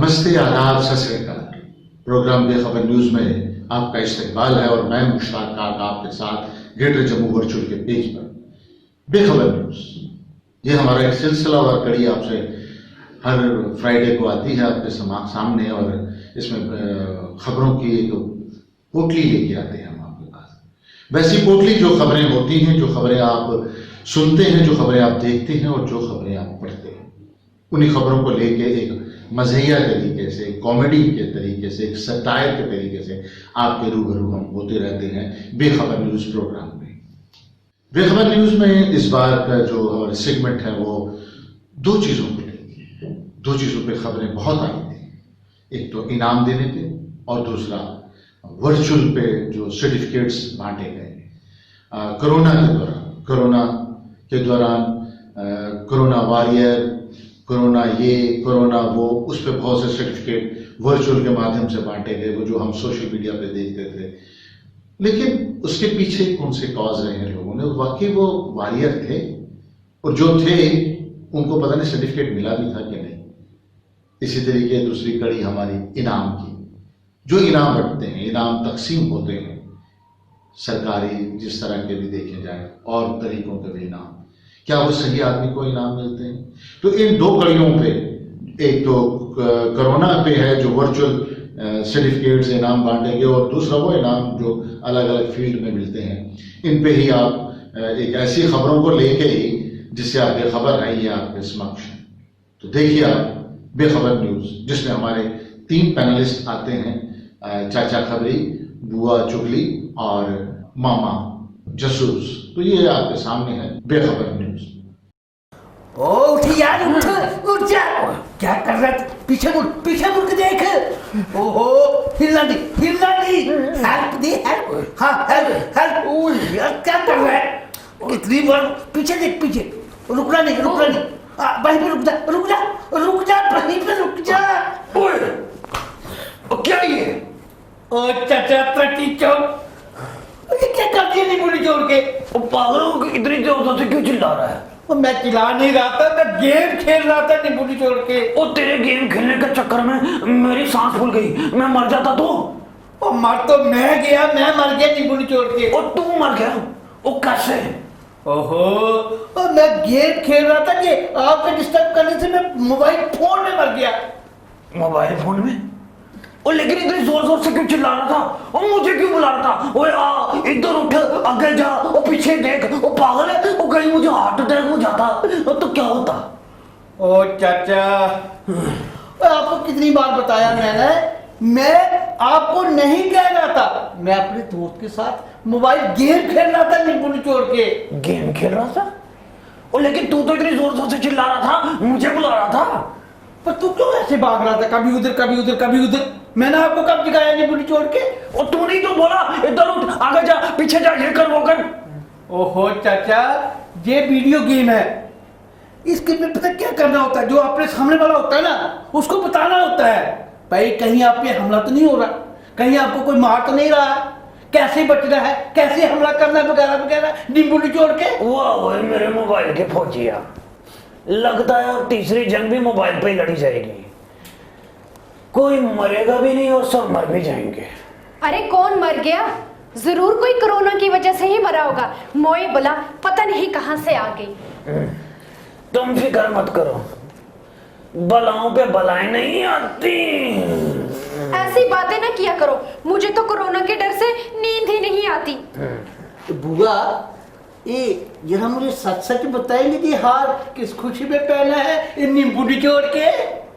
नमस्ते, आदाब, सत श्री अकाल। प्रोग्राम बेखबर न्यूज में आपका इस्तकबाल है और मैं मुश्ताक काका आपके साथ ग्रेटर जम्मू वर्चुअल के पेज पर। बेखबर न्यूज ये हमारा एक सिलसिला और कड़ी आपसे हर फ्राइडे को आती है आपके सामने, और इसमें खबरों की एक पोटली लेके आते हैं हम आपके पास। वैसी पोटली जो खबरें होती हैं, जो खबरें आप सुनते हैं, जो खबरें आप देखते हैं और जो खबरें आप पढ़ते हैं, उन्हीं खबरों को लेके एक मज़हिया तरीके से, कॉमेडी के तरीके से, एक सटायर के तरीके से आपके रूबरू हम होते रहते हैं बेखबर न्यूज़ प्रोग्राम में। बेखबर न्यूज़ में इस बार का जो हमारा सेगमेंट है वो दो चीज़ों को लेके, दो चीज़ों पे खबरें बहुत आई थी। एक तो इनाम देने पे और दूसरा वर्चुअल पे जो सर्टिफिकेट्स बांटे गए कोरोना के दौरान कोरोना वॉरियर, कोरोना ये, कोरोना वो, उस पर बहुत से सर्टिफिकेट वर्चुअल के माध्यम से बांटे गए, वो जो हम सोशल मीडिया पे देखते थे। लेकिन उसके पीछे कौन से कॉज रहे हैं लोगों ने, वाकई वो वॉरियर थे और जो थे उनको पता नहीं सर्टिफिकेट मिला भी था कि नहीं। इसी तरीके दूसरी कड़ी हमारी इनाम की, जो इनाम बंटते हैं, इनाम तकसीम होते हैं सरकारी जिस तरह के भी देखे जाए और तरीकों के भी इनाम, क्या वो सही आदमी को इनाम मिलते हैं? तो इन दो कड़ियों पे, एक तो कोरोना पे है जो वर्चुअल सर्टिफिकेट्स इनाम बांटेंगे, और दूसरा वो इनाम जो अलग अलग फील्ड में मिलते हैं। इन पे ही आप एक ऐसी खबरों को लेके ही जिससे आप बेखबर आई है आपके समक्ष। तो देखिए आप बेखबर न्यूज़, जिसमें हमारे 3 पैनलिस्ट आते हैं, चाचा खबरी, बुआ चुगली और मामा जसूस। तो ये आपके सामने है बेखबर न्यूज। ओ उठ यार, उठ जा। क्या कर रहा है? पीछे मुड़ के देख। ओहो, हिलना नहीं। हेल्प दे, हेल्प। हाँ, हेल्प। ओ यार, क्या कर रहा है? कितनी बार पीछे देख, पीछे। रुकना नहीं। वहीं पे रुक जा, वहीं पे रुक जा। ओए, क्या ये? ओ चाचा प्रति चौक, ये क्या कर दिया? नहीं बोली जोड़ के। वो पागल हो कि इतनी जोर से क्यों चिल्ला रहा है? वो मैं चिल्ला नहीं रहा था, मैं गेम खेल रहा था नींबू छोड़ के। वो तेरे गेम खेलने के चक्कर में मेरी सांस फूल गई, मैं मर जाता तो। वो मर तो मैं मर गया नींबू छोड़ के। और तू मर गया? वो कैसे? ओहो, मैं गेम खेल रहा था कि आपको डिस्टर्ब करने से मैं मोबाइल फोन में मर गया। मोबाइल फोन में? और लेकिन इतनी जोर से क्यों चिल्ला रहा था? और मुझे क्यों बुला रहा था? ओए आ, इधर उठ, आगे जा, वो पीछे देख। वो पागल है? वो कहीं मुझे हार्ट अटैक हो जाता तो क्या होता? ओ चाचा, आपको कितनी बार बताया मैंने, मैं आपको नहीं कह रहा था। मैं अपने दोस्त के साथ मोबाइल गेम खेल रहा था नींबू निचोड़ के। गेम खेल रहा था? और लेकिन तू तो इतनी जोर से चिल्ला रहा था, मुझे बुला रहा था। पर तू क्यों ऐसे भाग रहा था? कभी उधर। मैंने आपको कब दिखाया नींबू निचोड़ के? और तू नहीं तो बोला इधर उठ, आगे जा, पीछे जा, ये कर, वो कर। ओहो चाचा, ये वीडियो गेम है। इस गेम में पता क्या करना होता है? जो अपने सामने वाला होता है ना, उसको बताना होता है भाई कहीं आप पे हमला तो नहीं हो रहा, कहीं आपको कोई मार तो नहीं रहा, कैसे बचना है, कैसे हमला करना है, वगैरह नींबू निचोड़ के। वाह मेरे मोबाइल के फौजिया, लगता है अब तीसरी जंग भी मोबाइल पे ही लड़ी जाएगी। कोई मरेगा भी नहीं और सब मर भी जाएंगे। अरे कौन मर गया? जरूर कोई कोरोना की वजह से ही मरा होगा। मोए बला पता नहीं कहां से आ गई। तुम फिक्र मत करो, बलाओं पे बलाएं नहीं आती। ऐसी बातें ना किया करो, मुझे तो कोरोना के डर से नींद ही नहीं आती। बुआ, ये जरा मुझे सच बताएंगे कि हार किस खुशी में पहना है नींबू निचोड़ के?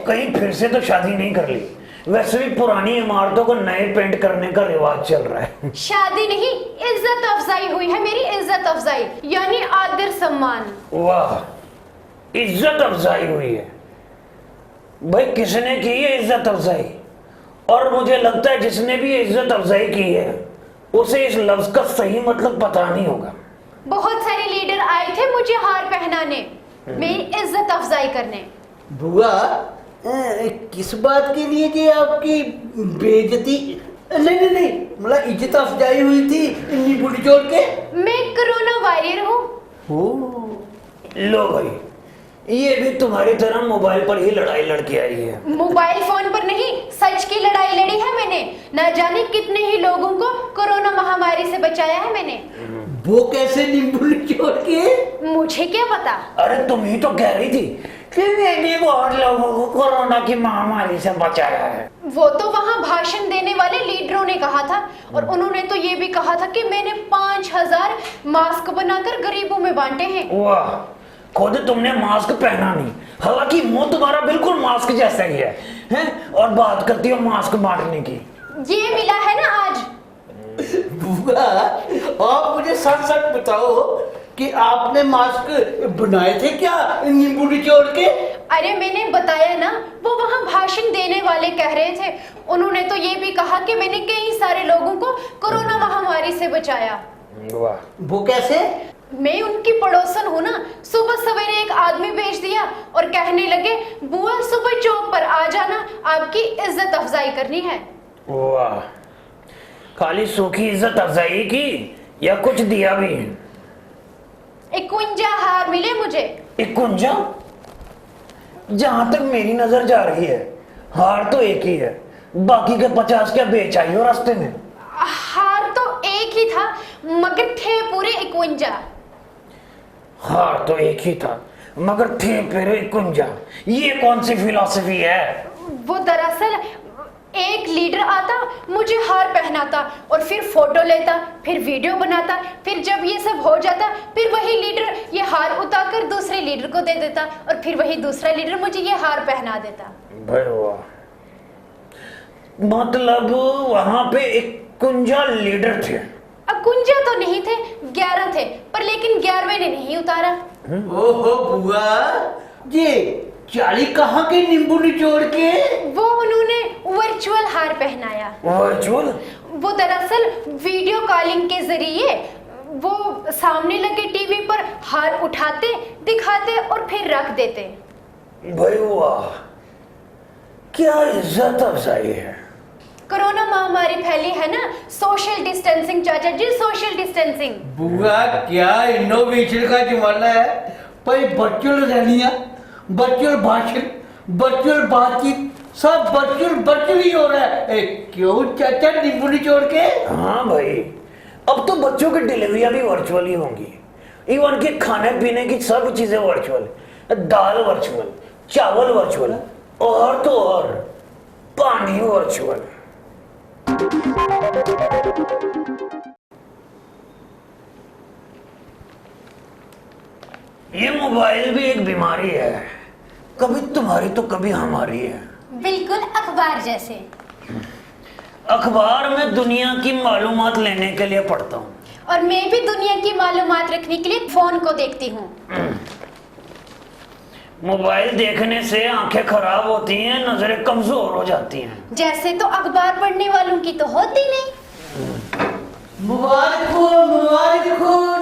कहीं फिर से तो शादी नहीं कर ली? वैसे भी पुरानी इमारतों को नए पेंट करने का रिवाज चल रहा है। शादी नहीं, इज्जत अफजाई हुई है मेरी, इज्जत अफजाई यानी आदर सम्मान। वाह, इज्जत अफजाई हुई है भाई। किसने की है इज्जत अफजाई? और मुझे लगता है जिसने भी इज्जत अफजाई की है उसे इस लफ्ज का सही मतलब पता नहीं होगा। बहुत सारे लीडर आए थे मुझे हार पहनाने, मेरी इज्जत अफजाई करने। बुआ, किस बात के लिए कि आपकी बेइज्जती? नहीं, मतलब इज्जत अफजाई हुई थी नींबू निचोड़ के। मैं कोरोना वॉरियर हूँ। लो भाई, ये भी तुम्हारी तरह मोबाइल पर ही लड़ाई लड़के आई है। मोबाइल फोन पर नहीं, सच की लड़ाई लड़ी है मैंने। न जाने कितने ही लोगों को कोरोना महामारी से बचाया है मैंने। वो कैसे नींबू निचोड़ के? मुझे क्या पता। अरे तुम ही तो कह रही थी कि मैंने बहुत लोगों को कोरोना की महामारी से बचाया है। वो तो वहाँ भाषण देने वाले लीडरों ने कहा था, और उन्होंने तो ये भी कहा था कि मैंने 5000 मास्क बनाकर गरीबों में बांटे हैं। वाह, खुद तुमने मास्क पहना नहीं, हालांकि मुंह तुम्हारा बिल्कुल मास्क जैसा ही है, हैं? और बात करती हो मास्क बांटने की। ये मिला है ना आज। बुआ, आप मुझे सच सच बताओ कि आपने मास्क बनाए थे क्या नींबू निचोड़ के? अरे मैंने बताया ना, वो वहाँ भाषण देने वाले कह रहे थे। उन्होंने तो ये भी कहा कि मैंने कई सारे लोगों को कोरोना महामारी से बचाया। वाह, वो कैसे? मैं उनकी पड़ोसन हूँ ना। सुबह सवेरे एक आदमी भेज दिया और कहने लगे, बुआ सुबह चौक पर आ जाना, आपकी इज्जत अफजाई करनी है। वाह, खाली सूखी इज्जत अफजाई की या कुछ दिया भी? 51 हार मिले मुझे। 51? जहां तक मेरी नजर जा रही है, हार तो एक ही है, बाकी के 50 क्या बेच आई हो रास्ते में? हार तो एक ही था, मगर थे पूरे 51। हार तो एक ही था मगर थे फिर 51। ये कौन सी फिलॉसफी है? वो दरअसल एक लीडर आता, मुझे हार पहनाता और फिर फोटो लेता, फिर वीडियो बनाता, फिर जब ये सब हो जाता फिर वही लीडर ये हार उतारकर दूसरे लीडर को दे देता, और फिर वही दूसरा लीडर मुझे ये हार पहना देता। भाई वाह, मतलब वहां पे 51 लीडर थे? कुंजा तो नहीं थे, 11 थे, पर लेकिन 11वें ने नहीं उतारा। ओहो बुआ, ये 40 कहाँ के नींबू निचोड़ के? वो उन्होंने वर्चुअल हार पहनाया। वर्चुअल? वो दरअसल वीडियो कॉलिंग के जरिए वो सामने लगे टीवी पर हार उठाते, दिखाते और फिर रख देते। भाई वाह, क्या इज्जत अफजाई है। कोरोना महामारी फैली है ना, सोशल डिस्टेंसिंग चाचा जी, सोशल डिस्टेंसिंग। बुआ, क्या इनोवेशन का जमाना है। पर वर्चुअल रैलियां, वर्चुअल भाषण, वर्चुअल बातचीत, सब वर्चुअल ही हो रहा है। क्यों चाचा नींबू निचोड़ के? हाँ भाई, अब तो बच्चों की डिलीवरियां भी वर्चुअल ही होंगी। इवन के खाने पीने की सब चीजें वर्चुअल, दाल वर्चुअल, चावल वर्चुअल, और तो और पानी वर्चुअल। ये मोबाइल भी एक बीमारी है, कभी तुम्हारी तो कभी हमारी है। बिल्कुल अखबार जैसे। अखबार में दुनिया की मालूमात लेने के लिए पढ़ता हूँ, और मैं भी दुनिया की मालूमात रखने के लिए फोन को देखती हूँ। मोबाइल देखने से आंखें खराब होती हैं, नजरें कमजोर हो जाती हैं। जैसे तो अखबार पढ़ने वालों की तो होती नहीं। मुबारक हो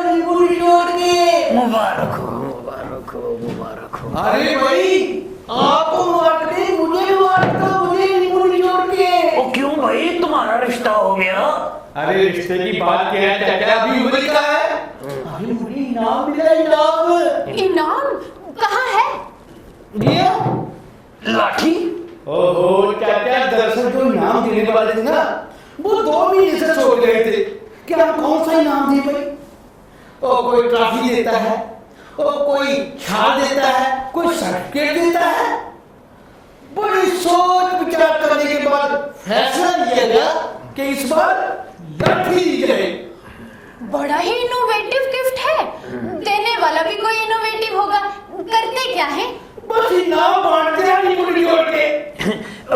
नींबू निचोड़ के। मुबारक हो, मुबारक हो, मुबारक हो। अरे भाई, आपको मुबारक नहीं, मुझे मुबारक हो, मुझे नींबू निचोड़ के। ओ क्यों भाई, तुम्हारा रिश्ता हो गया? अरे रिश्ते की बात क्या है चाचा, अभी उम्र का है। अरे मुझे इनाम मिला, इनाम। इनाम कहाँ है? ये लाठी? ओहो चाचा, दरअसल जो इनाम देने वाले थे ना, वो 2 महीने से सोच रहे थे कि हम कौन सा इनाम दे भाई? और कोई ट्रॉफी देता है, और कोई छाल देता है, कोई सर्टिफिकेट देता है। बड़ी सोच विचार करने के बाद फैसला लिया गया कि इस बार लाठी दी जाए। बड़ा ही इनोवेटिव गिफ्ट है। देने वाला भी कोई इनोवेटिव होगा। करते क्या है? बस इनाम बांटते हैं नींबू निचोड़ के।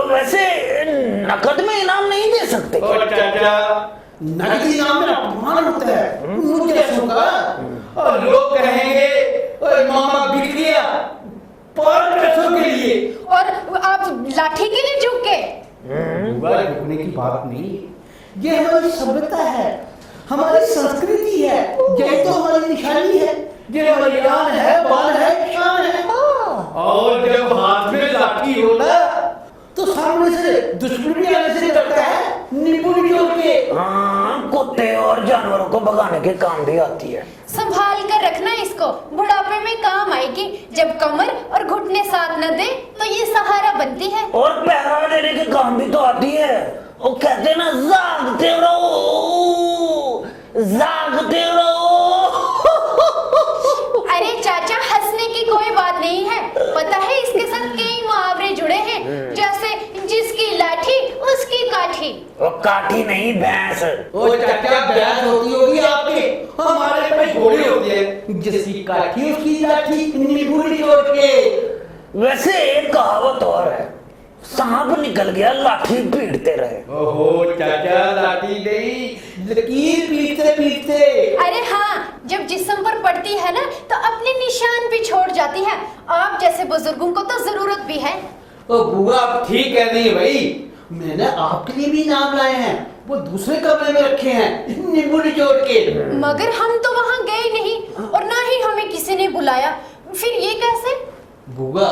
वैसे नकद में इनाम नहीं दे सकते? और चाचा, नकद इनाम में अपमान होता है, मुझे ऐसा होगा। और लोग कहेंगे ओए मामा बिक गया 5 पैसों के लिए। और आप लाठी के लिए झुक गए? बुआ, झुकने की बात नहीं। ये हमारी सभ्यता है, हमारी संस्कृति है, यही तो हमारी निशानी है, ये हमारी जान है, बाल है, शान है। और जब हाथ में लाठी हो ना, तो सामने से दुश्मनी आने से डरता है। नींबू निचोड़ के। हाँ, कुत्ते और जानवरों को भगाने के काम भी आती है। संभाल कर रखना इसको, बुढ़ापे में काम आएगी। जब कमर और घुटने साथ न दे तो ये सहारा बनती है। और पहरा देने के काम भी तो आती है। वो कहते ना, जागते रहो, जागते रहो। अरे चाचा, हंसने की कोई बात नहीं है। पता है इसके साथ कई मुहावरे जुड़े हैं, जैसे जिसकी लाठी उसकी काठी। वो काठी नहीं, भैंस। ओ चाचा, ब्याज होती होगी आपके, हमारे पे घोड़ी होती है। जिसकी काठी उसकी लाठी, नींबू निचोड़ के। वैसे एक कहावत और है, सांप निकल गया लाठी पीटते रहे। ओहो चाचा, लाठी नहीं, लकीर पीटते पीटते। अरे हाँ, जब जिस्म पर पड़ती है ना तो अपने निशान भी छोड़ जाती है। आप जैसे बुजुर्गों को तो जरूरत भी है। ओ बुआ, आप ठीक कह रही है भाई। मैंने आपके लिए भी नाम लाए हैं, वो दूसरे कमरे में रखे हैं, नींबू निचोड़ के। मगर हम तो वहाँ गए नहीं और ना ही हमें किसी ने बुलाया, फिर ये कैसे? बुआ,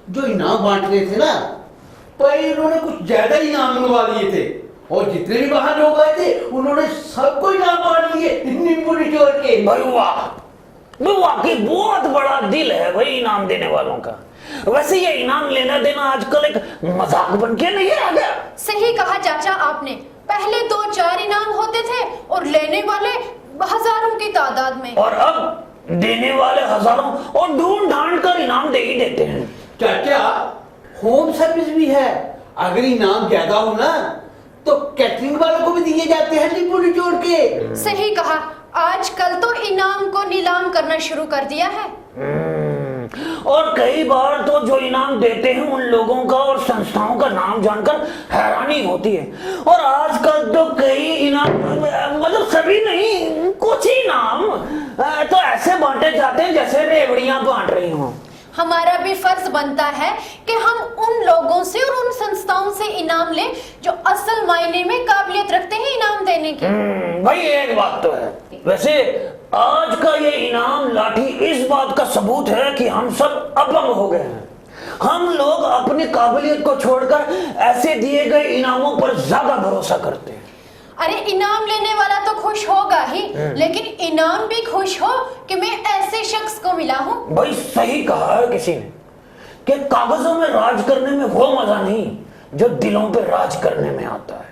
जो इनाम बांट रहे थे ना, पर इन्होंने कुछ ज्यादा इनाम मंगवा दिए थे, और जितने भी बाहर लोग आए थे उन्होंने सबको इनाम बांट लिए नींबू निचोड़ के। भाई वाह, वाकई बहुत बड़ा दिल है भाई इनाम देने वालों का। वैसे ये इनाम लेना देना आजकल एक मजाक बन के नहीं आ गया? सही कहा चाचा आपने। पहले 2-4 इनाम होते थे और लेने वाले हजारों की तादाद में, और अब देने वाले हजारों और ढूंढ ढांड कर इनाम दे ही देते हैं। चाचा, होम सर्विस भी है। अगर इनाम ज्यादा हो ना तो कैटरिंग वालों को भी दिए जाते हैं नींबू निचोड़ के। सही कहा, आजकल तो इनाम को नीलाम करना शुरू कर दिया है। और कई बार तो जो इनाम देते हैं उन लोगों का और संस्थाओं का नाम जानकर हैरानी होती है। और आजकल तो कई इनाम, मतलब सभी नहीं, कुछ ही इनाम तो ऐसे बांटे जाते हैं जैसे रेवड़ियां बांट रही हों। हमारा भी फर्ज बनता है कि हम उन लोगों से और उन संस्थाओं से इनाम लें जो असल मायने में काबिलियत रखते हैं इनाम देने की। भाई एक बात तो है, वैसे आज का ये इनाम लाठी इस बात का सबूत है कि हम सब अपंग हो गए हैं। हम लोग अपनी काबिलियत को छोड़कर ऐसे दिए गए इनामों पर ज्यादा भरोसा करते हैं। अरे इनाम लेने वाला तो खुश होगा ही, लेकिन इनाम भी खुश हो कि मैं ऐसे शख्स को मिला हूँ। भाई सही कहा है किसी ने कि कागजों में राज करने में वो मजा नहीं जो दिलों पे राज करने में आता है।